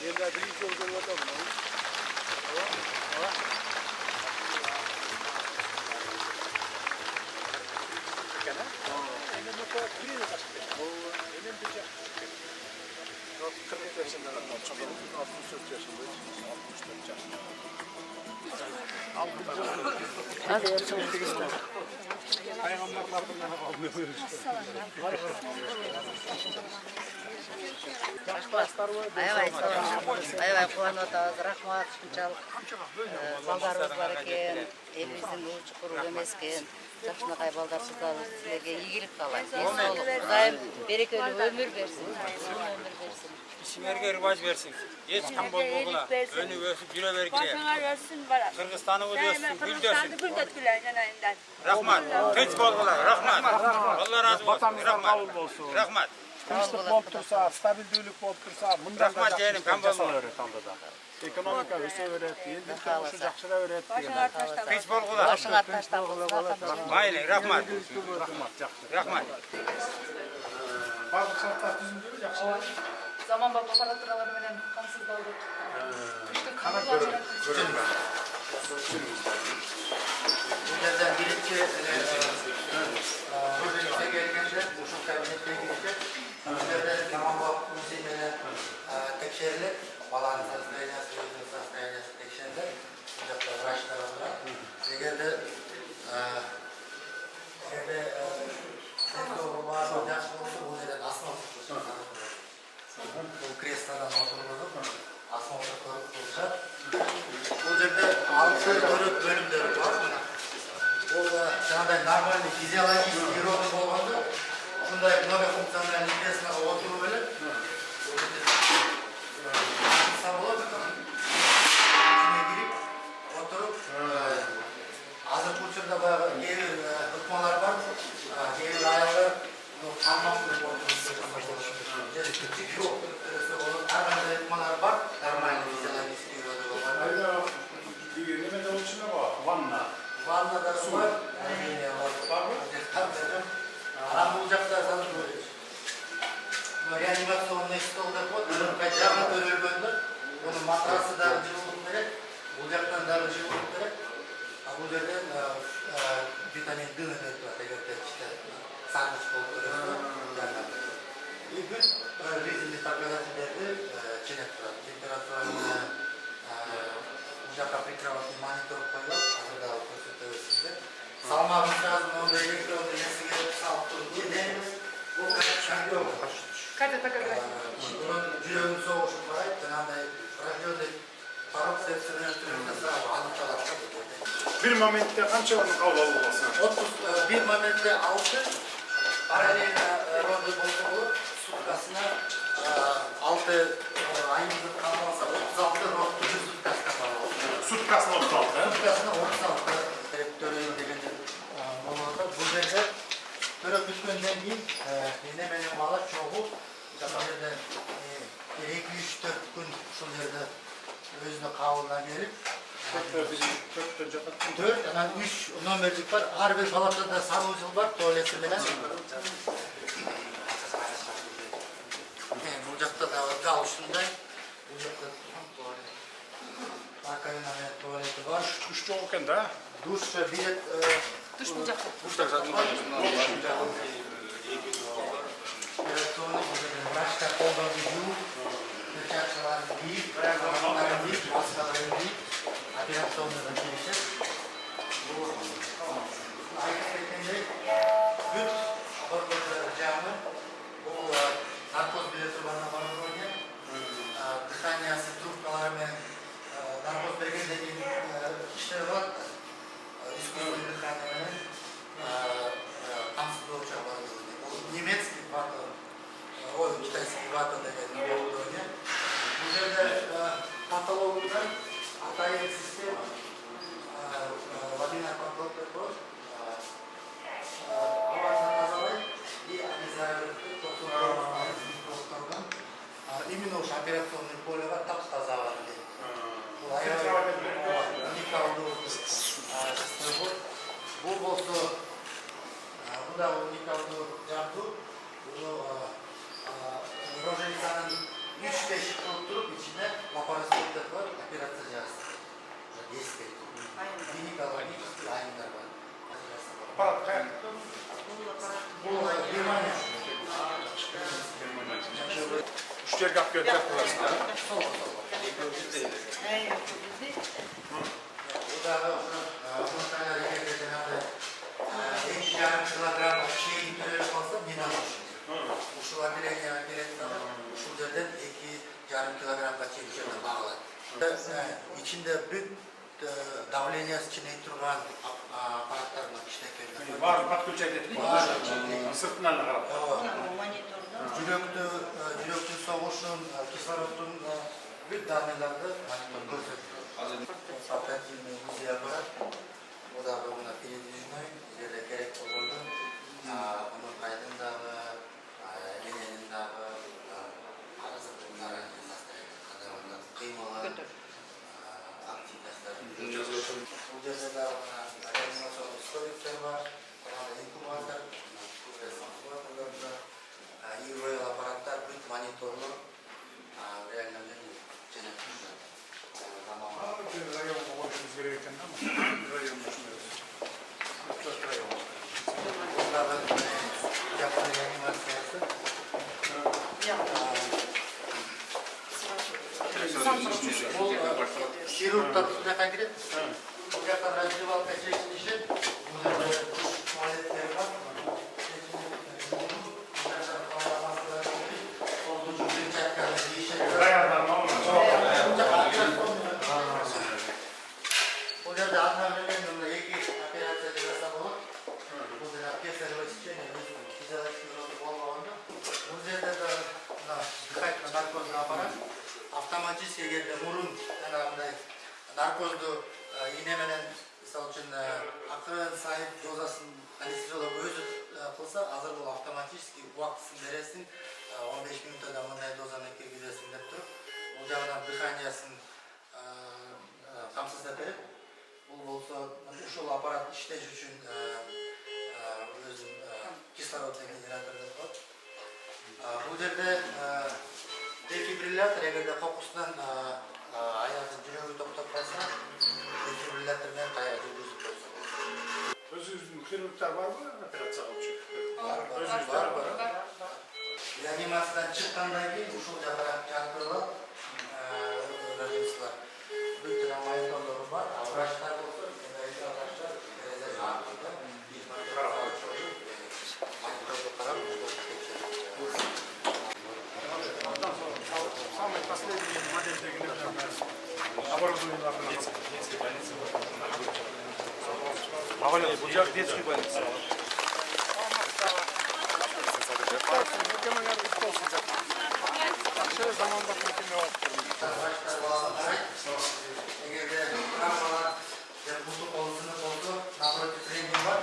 Енді бірінші жол көріп отырмын. Hadi yapalım Hristiyan. Аябай кубанып атабыз. Рахмат ушунчалык балдарыбыз бар экен. Элибиздин улчу курук эмес экен. Жакшынакай балдарыбыз силерге ийгилик каалайт. Кудайым берекелүү өмүр берсин. İşinlerge rivaj versin. Hiç kam bolmogula. Önü ösüp jüre bergile. Kırgızstan'ı ösün, gül dösün. Rahmat. Tinç bolgula. Rahmat. Allah razı olsun. Rahmat. Rahmat. Tinçlik bolup tursa, stabilдүүлүк болуп турса, мындан да Rahmat canım, жасала берет алда да. Экономика өсө берет, элдин турмушу жакшыра берет деген. Tinç bolgula. Башыңа таштап болсун. Mayli, rahmat. Рахмат, жакшы. Rahmat. Бардык шарттар түзүлдүбү, жакшылап. Заманбап аппаратуралар менен камсыздалдык. Карап көрөм. Bu yerden birinci projemize geldiğinde uşun kabinetine girişip bizlerden Zamanbap müziğine tekşerilir. Balanın sostoyaniyası, özün sostoyaniyası tekşerilir. Ocakta uğraşlar olarak. Eğer de sektörü var, yaşı olsa bu neden asma oturursa bu krestadan oturulur. Asma oturursa bu yerde 6 bölümleri var. Bu жаңағыдай нормальный физиологический роды болғанда сондай многофункциональный кресloға отыру керек. İçine girip oturup азыркы учурда баягы кээ бир ыкмалар бар. Кээ бир аялдар салмактуу ар кандай ыкмалар бар. Нормальный физиологический роды болгондо. Немеде учуна бар, ванна. Vannada su var, var mı? Ama bu uzakta sanırım böyle. Reanimasyonun stolda koy, kaçağına örülgöndür. Onun matrası da cıvılık gerek, uzaktan da cıvılık gerek. Bu yerden vitamin D ödedi, işte sarmış koltuğu. İlgün rezilli takılatı çenek turar. Temperatürünü uzakta prikravati monitör koyuyor. Salmağımız lazım, orada elektronda yasıya sağlık durduğu denimiz bu kadar çöngü olur. Bunun cüreğin soğuşu var, radyoda parok sesini ötüründe sağlığı anıtalar. Bir momentte qancha qabul olasın? 31 momentte 6 paralel rodu bulup sutkasına 6 ayımızı kalmasa 36 rod sutkasına bağlı. Sutkasına 36? Sutkasına 36. Bu yerde böyle bütünden değil, hemen malak çoğu zamanında 2-3-4 gün şu yerde özüne kavuluna gelip 4, yani 3 nömerlik var. Her bir palatada sanuzul var, tuvaleti bilen. Bu ocakta da gavuşunda, bu ocakta tuvalet. Arka yöne tuvaleti var. Duş çok ekan da. Duş bir Duş bu жақта. Врачка қолдарды жуып, перчаткаларын киіп, аяқтарын киіп, маскаларын киіп, операционныйға келишет. Айтып кеткендей, бүт абортолар жағы бұл наркоз бере турган оборудование, дыханиясы трубкалары мен наркоз бергенден кийин иштер бар. Искусственное дыхание, камсыздоочу оборудование. Немецкий ватер, китайский ватер деген оборудование. Бул жерде патологияда атайын система, водяной поток бар. Абазды тазалайт и обязательно микробтордон именно ушу операционный полега тап-таза бар. Уникалдуу bu bolsa bu da unikal jabdu bunu Rojenica'nın жерге алып келіп жатырсыздар. Buдағы мұнтайлар егерде жаңағыдай 2,5 килограмм чейін төлеп қалса, мен алушым. Ушыл отделениеге келетін адам, ушыл жерден 2,5 килограммға чейін жерді бағалайды. İçinde büyük davleniyası içine тұрған аппараттарының ішіне келді. Var, подключать етілейін. Сыртынан қарап. Жүректің соғышын, кислородтың бүт данныйларды монитор көрсетті. Портативный УЗИ аппарат. Одағы мына передвижной, жерде керек болғанда, бұның қайдындағы, ененіңдағы қимылы, активностары. Бұл жерде де реанимациялық столиктер бар, инкубатор, ИВЛ аппараттар, бүт мониторлы, реально және Районға қойшымыз керек екен, районға шынайыз. Бұндағы жапон реанимациясы. Бұл хирургтар жаққа кіреді. Бұл жаққа раздевалка шешіліші. Бұл жерде туалеттер бар. Бұл жерде одновременно екі операция жасап болады. Бұл жерде кесарево сечение физиологически болмағанда. Бұл жерде де дыхательный наркозный аппарат. Автоматически егерде мұрын жаңағындай наркозды инеменен мысалы үшін ақырын сайып дозасын анестезиолог өзі қылса, азыр бұл автоматически уақытысын бересің, 15 минутада мындай дозаны кіргізесің деп тұрып, бұл жағынан дыханиясын қамсыздап береді. Бұл болса, ушул аппарат іштеш үшін өзін кислородный генератор деп қойды. Бұл жерде дефибриллятор, егерде қоқыстан аяғын жүрегі тоқтап қалса, дефибриллятормен қайық жүргізіп қойса болады. Өзіңіздің хирургтар бар ма операцияға алып жүріп? Бар. Реанимациядан шыққандан кейін ушул жаққа жатқырылып, бүттін мониторлары бар, врачтар болса, врачтар терезе жағында мониторды қарап, Самый последний модельдегі оборудованиялардың детский больница. Бұл жақ детский больница. егерде травмалар, бұлты қолысыны болса, напротив рентген бар,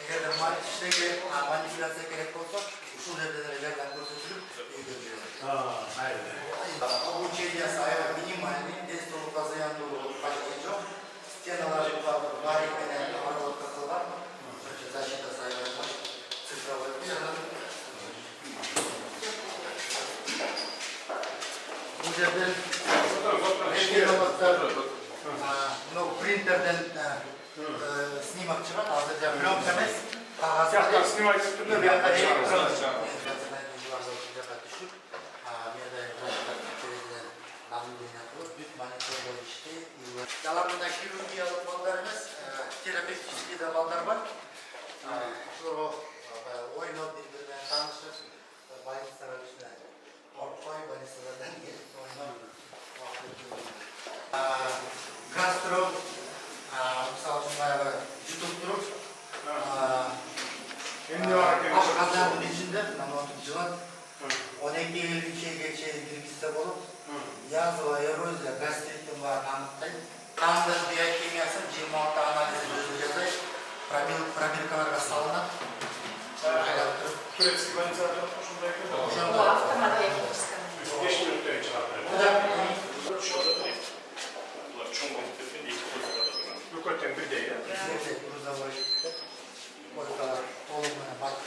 егерде манипуляция керек болса, ушул жерде жардам көрсетіліп, үйге жүреді. Обучениясы минимальный, денсаулыққа зияндылығы почти жоқ. Стеналары бар екенен аралыққа қылған, защита сайылған, цифровой бұл жерден рентгенологтар принтерден снимок шығады, азыр пленка емес, қағазда снимать етіп Даларында хирургиялық балдар емес, терапевтический да балдар бар. Ойнап бір-бірімен танысып, больницалар ішіне қорқой, больницалардан келіп ойнап гастро, мысалы үшін баяғы жұтып тұрып, қазанның ішінде, 16 жылы 12-ге шейін кіргізсе болып, язва, эрозия, гастриттің барын анықтайды. Қанды биохимиясын 26 анализі жүргізілді, пробиркаларға салынады. Турецкий больницада жоқ ошондай екен. Ошонда Автоматический. 5 минуттан шығады. Көктен бірдей, иә? грузовой койкалар толығымен батып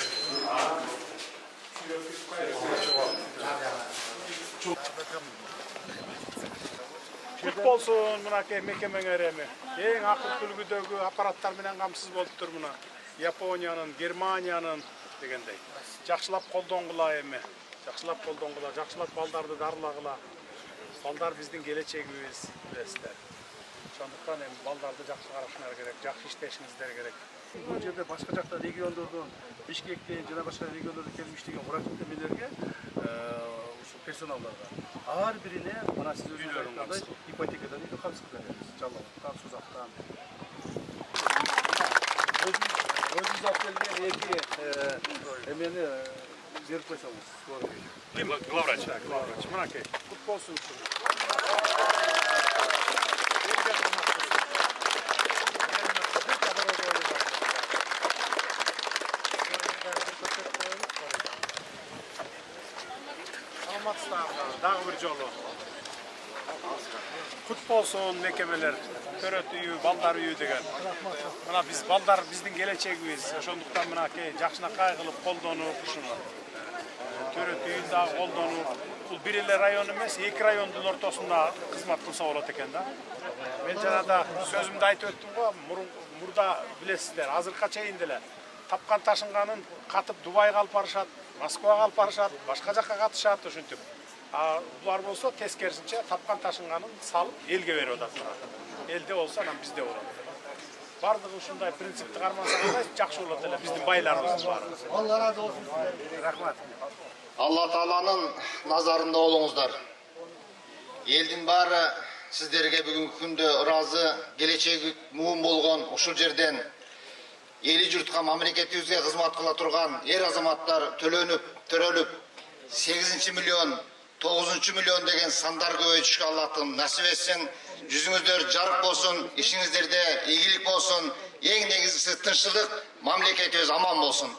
Құт болсын, мынакей мекемеңереме. Ең ақыл күлгідегі аппараттар менен қамсыз болып тұр мына. Японияның, Германияның дегендей. жакшылап колдонгула эми. Жакшылап колдонгула, жакшылап балдарды дарылагыла. Балдар биздин келечегибиз, билесиздер. Ошондуктан эми балдарды жакшы карашыңар керек, жакшы иштешиңиздер керек. Бул жерде башка жакта региондордон, Бишкектен жана башка региондордон келип иштеген врач-мелерге ушу персоналдарга ар бирине мына сиз өзүңүз айткандай ипотекадан үйдү капсыз беребиз. Жалалаттан, Сузактан. Өзүңүз алып келген эки эмени берип койсоңуз. Главврач. Мынакей. Кут болсун. Дагы бир жолу. Кут болсун мекемелер, төрөт үйү, балдар үйү деген. Мына биз балдар биздин келечегибиз. Ошондуктан мынакей жакшынакай кылып колдонуп ушуну. Төрөт үйүн дагы колдонуп, бул бир эле район эмес, эки райондун ортосунда кызмат кылса болот экен да. Мен жанагы сөзүмдү айтып өттүм го, мурда билесиздер, азыркыга чейин деле тапкан ташынганын катып Дубайга алып барышат, Москвага алып барышат, башка жакка катышат ушинтип. А булар болсо тескерисинче тапкан ташынганын салып элге берип атат. Элде болсо анан бизде болот. Бардыгы ушундай принципти кармансак жакшы болот эле биздин байларыбыз бар. Алла разы болсун. Рахмат. Алла Тааланын назарында болуңуздар. Элдин баары сиздерге бүгүнкү күндө ыраазы, келечеги муун болгон ушул жерден эли журтка мамлекетибизге кызмат кыла турган азаматтар төрөлүп 8 миллион 9 миллион деген сандар көбөйтүшкө Аллахтын насип этсин. Жүзүңүздөр жарык болсун, ишиңиздерде ийгилик болсун, эң негизгиси тынччылык, мамлекетибиз аман болсун.